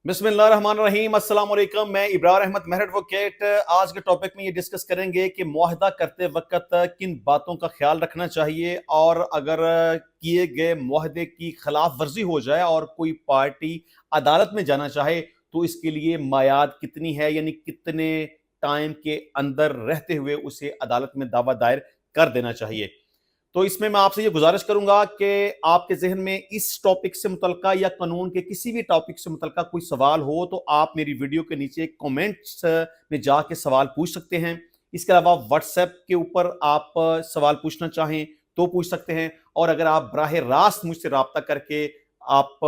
बिस्मिल्लाहिर्रहमानिर्रहीम, अस्सलाम वालेकुम। मैं इब्रार अहमद मेहर एडवोकेट। आज के टॉपिक में ये डिस्कस करेंगे कि मुआहदा करते वक्त किन बातों का ख्याल रखना चाहिए, और अगर किए गए मुआहदे की खिलाफ वर्जी हो जाए और कोई पार्टी अदालत में जाना चाहे तो इसके लिए मायाद कितनी है, यानी कितने टाइम के अंदर रहते हुए उसे अदालत में दावा दायर कर देना चाहिए। तो इसमें मैं आपसे ये गुजारिश करूंगा कि आपके जहन में इस टॉपिक से मुतल्लिका या कानून के किसी भी टॉपिक से मुतल्लिका कोई सवाल हो तो आप मेरी वीडियो के नीचे कमेंट्स में जाके सवाल पूछ सकते हैं। इसके अलावा व्हाट्सएप के ऊपर आप सवाल पूछना चाहें तो पूछ सकते हैं, और अगर आप बराह रास्त मुझसे रब्ता करके आप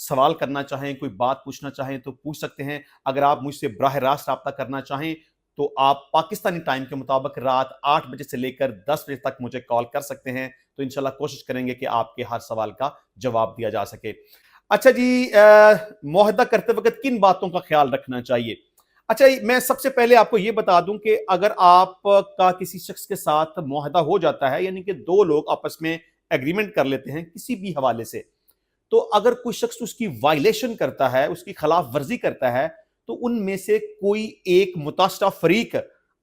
सवाल करना चाहें, कोई बात पूछना चाहें तो पूछ सकते हैं। अगर आप मुझसे बराह रास्त रब्ता करना चाहें तो आप पाकिस्तानी टाइम के मुताबिक रात 8 बजे से लेकर 10 बजे तक मुझे कॉल कर सकते हैं। तो इंशाल्लाह कोशिश करेंगे कि आपके हर सवाल का जवाब दिया जा सके। अच्छा जी, मुआहदा करते वक्त किन बातों का ख्याल रखना चाहिए? अच्छा, मैं सबसे पहले आपको यह बता दूं कि अगर आपका किसी शख्स के साथ मुआहदा हो जाता है, यानी कि दो लोग आपस में एग्रीमेंट कर लेते हैं किसी भी हवाले से, तो अगर कोई शख्स उसकी वायलेशन करता है, उसकी खिलाफ वर्जी करता है, तो उनमें से कोई एक मुतासरा फरीक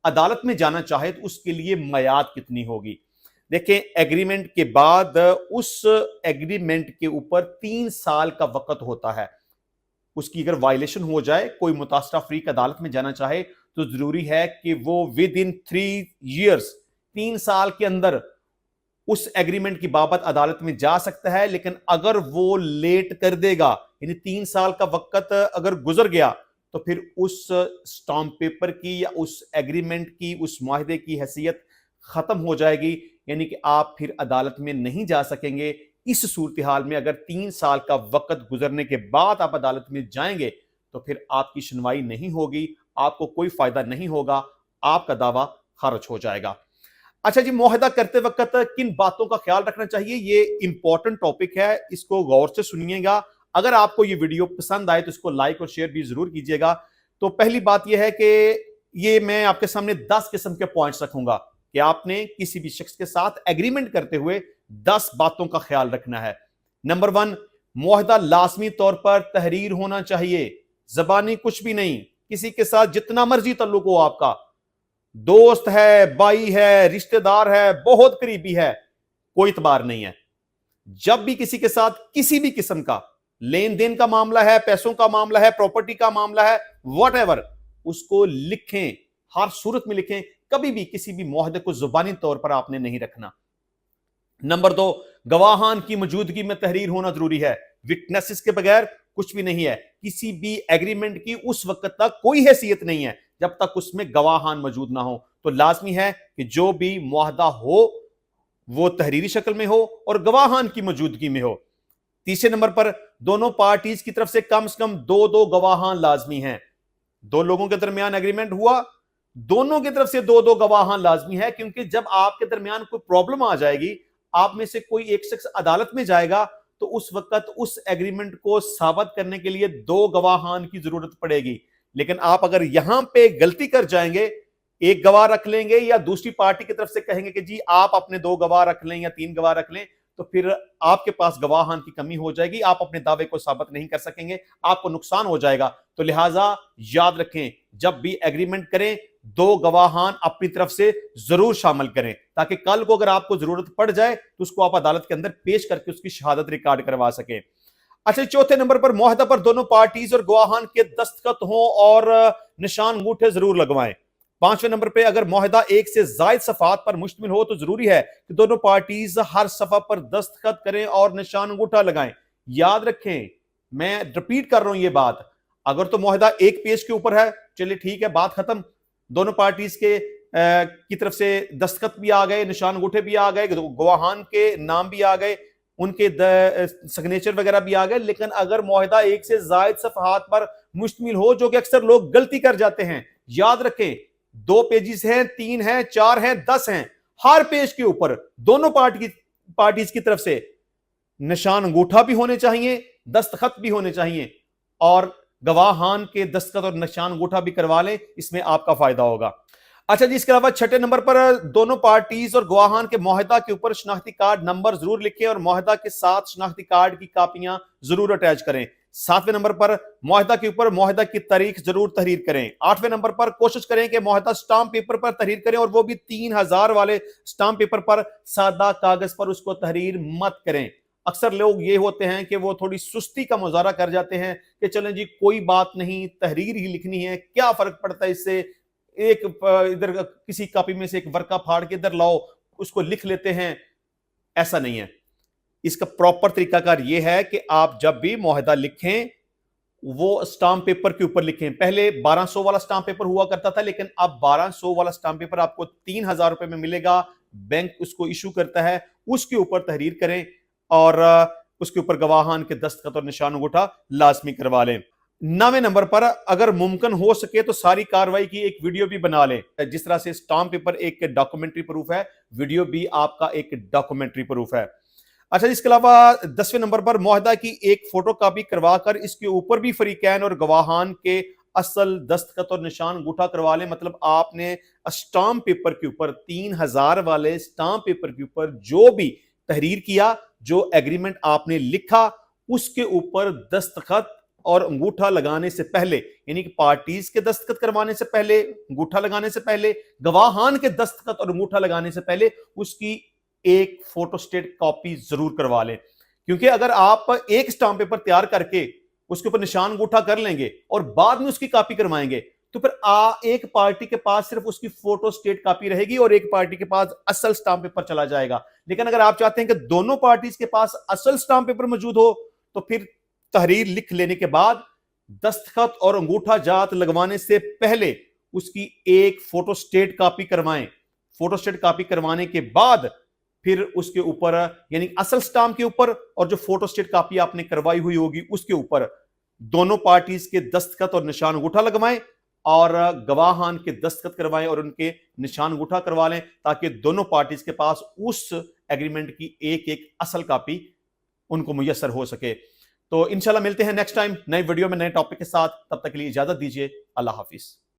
अदालत में जाना चाहे तो उसके लिए मयाद कितनी होगी। देखें, एग्रीमेंट के बाद उस एग्रीमेंट के ऊपर 3 साल का वक्त होता है। उसकी अगर वायलेशन हो जाए, कोई मुतासरा फरीक अदालत में जाना चाहे तो जरूरी है कि वो विद इन 3 ईयर्स 3 साल के अंदर उस एग्रीमेंट की बाबत अदालत में जा सकता है। लेकिन अगर वो लेट कर देगा, यानी 3 साल का वक्त अगर गुजर गया, तो फिर उस स्टाम्प पेपर की या उस एग्रीमेंट की, उस मुआहदे की हैसियत खत्म हो जाएगी, यानी कि आप फिर अदालत में नहीं जा सकेंगे। इस सूरत हाल में अगर 3 साल का वक्त गुजरने के बाद आप अदालत में जाएंगे तो फिर आपकी सुनवाई नहीं होगी, आपको कोई फायदा नहीं होगा, आपका दावा खारिज हो जाएगा। अच्छा जी, मुआहदा करते वक्त किन बातों का ख्याल रखना चाहिए, ये इंपॉर्टेंट टॉपिक है, इसको गौर से सुनिएगा। अगर आपको ये वीडियो पसंद आए तो इसको लाइक और शेयर भी जरूर कीजिएगा। तो पहली बात यह है कि ये मैं आपके सामने 10 किस्म के पॉइंट्स रखूंगा कि आपने किसी भी शख्स के साथ एग्रीमेंट करते हुए 10 बातों का ख्याल रखना है। नंबर 1, मुआहदा लाजमी तौर पर तहरीर होना चाहिए, जबानी कुछ भी नहीं। किसी के साथ जितना मर्जी तल्लुक हो आपका, दोस्त है, भाई है, रिश्तेदार है, बहुत करीबी है, कोई इतबार नहीं है। जब भी किसी के साथ किसी भी किस्म का लेन देन का मामला है, पैसों का मामला है, प्रॉपर्टी का मामला है, व्हाटएवर, उसको लिखें, हर सूरत में लिखें। कभी भी किसी भी मुआहदे को जुबानी तौर पर आपने नहीं रखना। नंबर 2, गवाहान की मौजूदगी में तहरीर होना जरूरी है। विटनेसेस के बगैर कुछ भी नहीं है। किसी भी एग्रीमेंट की उस वक्त तक कोई हैसियत नहीं है जब तक उसमें गवाहान मौजूद ना हो। तो लाजमी है कि जो भी मुआहदा हो वो तहरीरी शक्ल में हो और गवाहान की मौजूदगी में हो। तीसरे नंबर पर, दोनों पार्टीज की तरफ से कम 2 गवाहान लाजमी हैं। दो लोगों के दरमियान एग्रीमेंट हुआ, दोनों की तरफ से 2 गवाहान लाजमी है, क्योंकि जब आपके दरमियान कोई प्रॉब्लम आ जाएगी, आप में से कोई एक शख्स अदालत में जाएगा, तो उस वक्त उस एग्रीमेंट को साबित करने के लिए 2 गवाहान की जरूरत पड़ेगी। लेकिन आप अगर यहां पे गलती कर जाएंगे, एक गवाह रख लेंगे या दूसरी पार्टी की तरफ से कहेंगे कि जी आप अपने 2 गवाह रख लें या 3 गवाह रख लें, तो फिर आपके पास गवाहान की कमी हो जाएगी, आप अपने दावे को साबित नहीं कर सकेंगे, आपको नुकसान हो जाएगा। तो लिहाजा याद रखें, जब भी एग्रीमेंट करें 2 गवाहान अपनी तरफ से जरूर शामिल करें, ताकि कल को अगर आपको जरूरत पड़ जाए तो उसको आप अदालत के अंदर पेश करके उसकी शहादत रिकॉर्ड करवा सकें। अच्छा, चौथे नंबर पर, मुआहदा पर दोनों पार्टीज और गवाहान के दस्तखत हों और निशान अंगूठे जरूर लगवाएं। 5वें नंबर पे, अगर मुआहदा एक से ज्यादा सफात पर मुश्तमिल हो तो जरूरी है कि दोनों पार्टीज हर सफा पर दस्तखत करें और निशान अंगूठा लगाएं। याद रखें, मैं रिपीट कर रहा हूं ये बात, अगर तो मुआहदा एक पेज के ऊपर है, चलिए ठीक है, बात खत्म, दोनों पार्टीज के की तरफ से दस्तखत भी आ गए, निशान अंगूठे भी आ गए, गवाहान के नाम भी आ गए, उनके सिग्नेचर वगैरह भी आ गए। लेकिन अगर मुआहदा एक से ज्यादा सफहात पर मुश्तमिल हो, जो कि अक्सर लोग गलती कर जाते हैं, याद रखें 2 पेजेस हैं, 3 हैं, 4 हैं, 10 हैं, हर पेज के ऊपर दोनों पार्टीज की तरफ से निशान अंगूठा भी होने चाहिए, दस्तखत भी होने चाहिए, और गवाहान के दस्तखत और निशान अंगूठा भी करवा लें, इसमें आपका फायदा होगा। अच्छा जी, इसके अलावा 6ठे नंबर पर, दोनों पार्टीज और गवाहान के मुआहदा के ऊपर शनाख्ती कार्ड नंबर जरूर लिखें और मुआहदा के साथ शनाख्ती कार्ड की कापियां जरूर अटैच करें। 7वें नंबर पर मुआहदा के ऊपर मुआहदा की तारीख जरूर तहरीर करें। 8वें नंबर पर कोशिश करें कि मुआहदा स्टाम्प पेपर पर तहरीर करें, और वो भी 3000 वाले स्टाम्प पेपर पर, सादा कागज पर उसको तहरीर मत करें। अक्सर लोग ये होते हैं कि वो थोड़ी सुस्ती का मुजाहरा कर जाते हैं कि चलें जी कोई बात नहीं, तहरीर ही लिखनी है, क्या फर्क पड़ता है इससे, एक इधर किसी कॉपी में से एक वर्का फाड़ के इधर लाओ, उसको लिख लेते हैं। ऐसा नहीं है। इसका प्रॉपर तरीकाकार यह है कि आप जब भी मुआहदा लिखें वो स्टाम्प पेपर के ऊपर लिखें। पहले 1200 वाला स्टाम्प पेपर हुआ करता था, लेकिन अब 1200 वाला स्टाम्प पेपर आपको 3000 रुपए में मिलेगा, बैंक उसको इशू करता है, उसके ऊपर तहरीर करें और उसके ऊपर गवाहान के दस्तखत और निशान अंगूठा लाजमी करवा लें। 9वें नंबर पर अगर मुमकिन हो सके तो सारी कार्रवाई की एक वीडियो भी बना लें। जिस तरह से स्टाम्प पेपर एक डॉक्यूमेंट्री प्रूफ है, वीडियो भी आपका एक डॉक्यूमेंट्री प्रूफ है। अच्छा, इसके अलावा 10वें नंबर पर मुआहदा की एक फोटो कॉपी करवाकर इसके ऊपर भी फरीकैन और गवाहान के असल दस्तखत और निशान अंगूठा करवा लें। मतलब आपने स्टाम्प पेपर के ऊपर 3000 वाले स्टाम्प पेपर के ऊपर जो भी तहरीर किया, जो एग्रीमेंट आपने लिखा, उसके ऊपर दस्तखत और अंगूठा लगाने से पहले, यानी कि पार्टीज के दस्तखत करवाने से पहले, अंगूठा लगाने से पहले, गवाहान के दस्तखत और अंगूठा लगाने से पहले उसकी एक फोटोस्टेट कॉपी जरूर करवा लें। क्योंकि अगर आप एक स्टाम्प पेपर तैयार करके उसके ऊपर निशान अंगूठा कर लेंगे और बाद में उसकी कॉपी करवाएंगे, तो फिर एक पार्टी के पास सिर्फ उसकी फोटोस्टेट कॉपी रहेगी और एक पार्टी के पास असल स्टाम्प पेपर चला जाएगा। लेकिन अगर आप चाहते हैं कि दोनों पार्टीज के पास असल स्टाम्प पेपर मौजूद हो, तो फिर तहरीर लिख लेने के बाद दस्तखत और अंगूठा जात लगवाने से पहले उसकी एक फोटोस्टेट कॉपी करवाएं। फोटोस्टेट कॉपी करवाने के बाद फिर उसके ऊपर, यानी असल स्टाम्प के ऊपर और जो फोटोस्टेट कॉपी आपने करवाई हुई होगी उसके ऊपर दोनों पार्टीज के दस्तखत और निशान अंगूठा लगवाएं और गवाहान के दस्तखत करवाएं और उनके निशान अंगूठा करवा लें, ताकि दोनों पार्टीज के पास उस एग्रीमेंट की एक एक असल कॉपी उनको मुयस्सर हो सके। तो इंशाल्लाह मिलते हैं नेक्स्ट टाइम नई वीडियो में नए टॉपिक के साथ। तब तक के लिए इजाजत दीजिए। अल्लाह हाफिज।